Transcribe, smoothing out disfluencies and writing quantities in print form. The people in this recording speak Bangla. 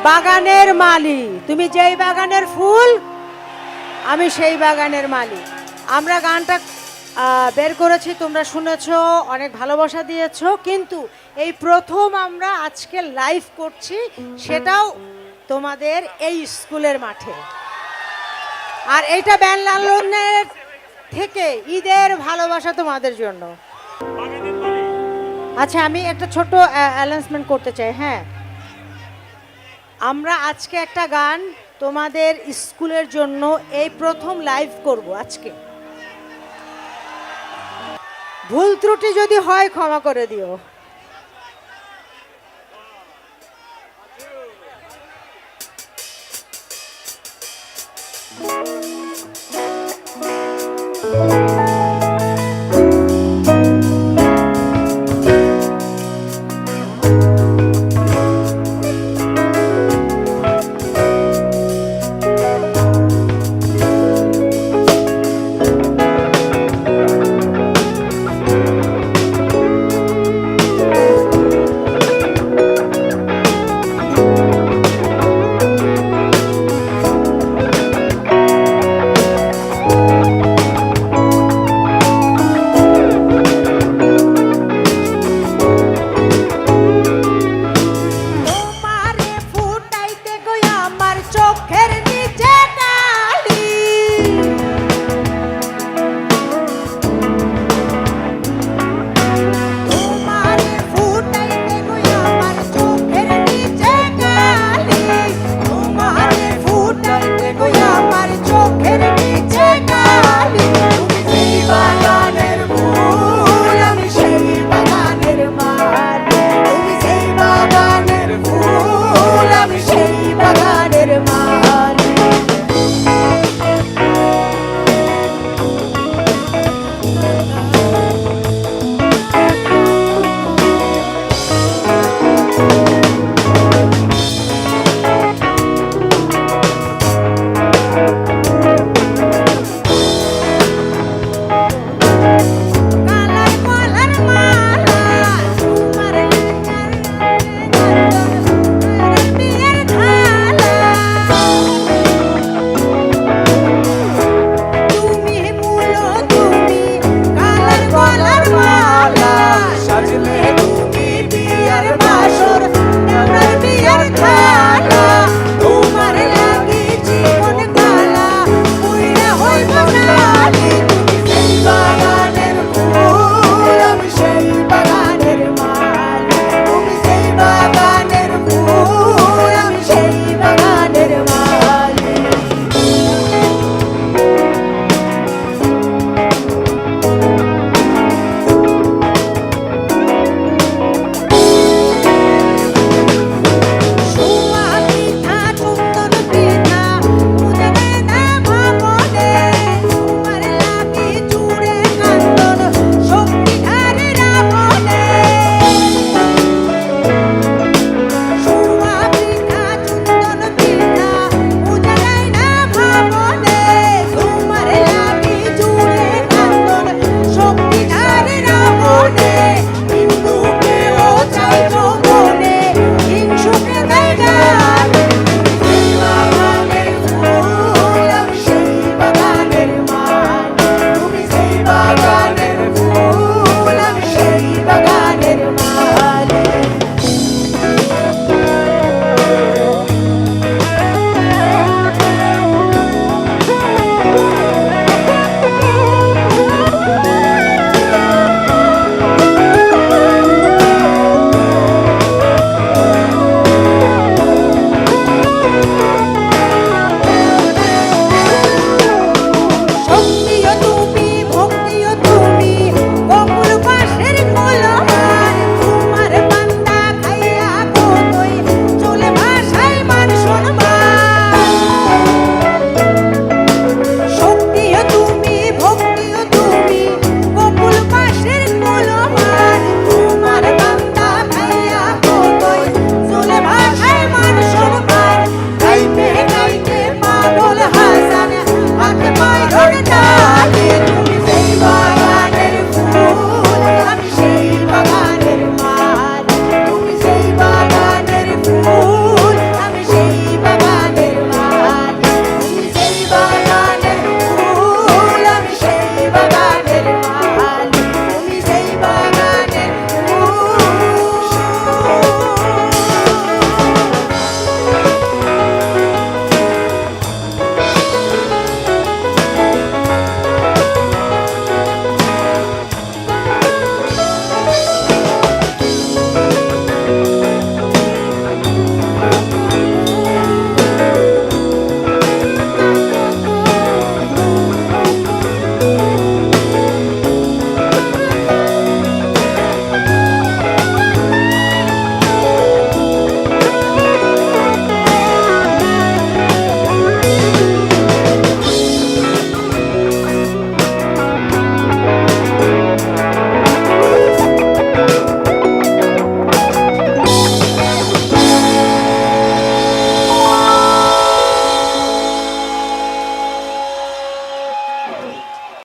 বাগানের মালি, তুমি যেই বাগানের ফুল আমি সেই বাগানের মালি। আমরা গানটা বের করেছি, তোমরা শুনেছো, অনেক ভালোবাসা দিয়েছো, কিন্তু এই প্রথম আমরা আজকে লাইভ করছি, সেটাও তোমাদের এই স্কুলের মাঠে। আর এইটা ব্যান লালনের থেকে ঈদের ভালোবাসা তোমাদের জন্য। আচ্ছা, আমি একটা ছোট অ্যানাউন্সমেন্ট করতে চাই। হ্যাঁ, আমরা আজকে একটা গান তোমাদের স্কুলের জন্য এই প্রথম লাইভ করব আজকে। ভুল ত্রুটি যদি হয় ক্ষমা করে দিও।